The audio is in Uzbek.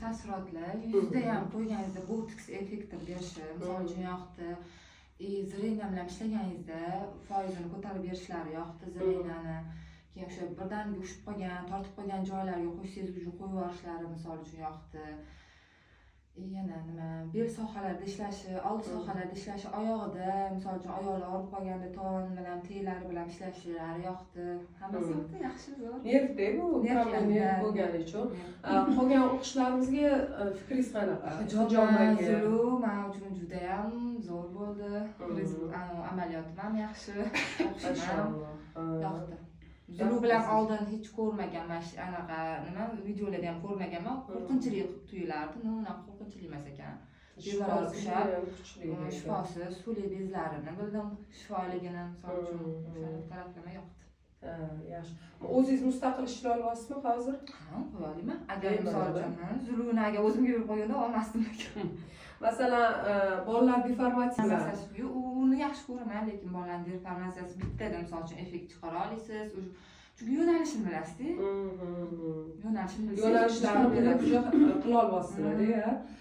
taassurotlar yuzda ham qo'yganingizda botoks effekti berishi, misol uchun yoqdi. Zreniya bilan ishlaganingizda foizini ko'tarib berishlari yoqdi zreniyani. Keyin o'sha birdaniga ushib qolgan, tortib qolgan joylarga qo'ysangiz uchun qo'yib yuborishlari misol uchun yoqdi. Yana nima, bel sohalarida ishlashi, old sohalarda ishlashi, oyog'ida, misol uchun oyoqlar og'rib qolganda ton bilan, teylari bilan ishlashlari yoqdi. Hammasi yaxshi zo'r. Nervda bu, nerv bo'lgani uchun. Qolgan o'qishlarimizga fikringiz qanaqa? Hijobaga men uchun juda ham zo'r bo'ldi. Amaliyotim ham yaxshi, o'qishim yoqdi. Zulu bilan oldin hech ko'rmaganman, anaqa nima videolarda ham ko'rmaganman. Qo'rqinchli tuyulardi, unaqa qo'rqinchli emas ekan. Bebaror ushlab, shifosi, suli bezlarini bildim, shifoligini, misol uchun o'sha taraflama yoqdi. Yaxshi. O'zingiz mustaqil ishlay olasizmi hozir? Ha, qo'ya olaman. Agar misol uchun Zulunaga o'zimga yurib qo'yganda olmasdim ekan. Masalan, bolalar deformatsiyasi uni yaxshi ko'raman, lekin bolalar deformatsiyasi bittada misol uchun effekt chiqara olasiz. Chunki yo'nalishini bilasiz-ku. Yo'nalishini yo'nalishlarni bilib qila olasizlar-da.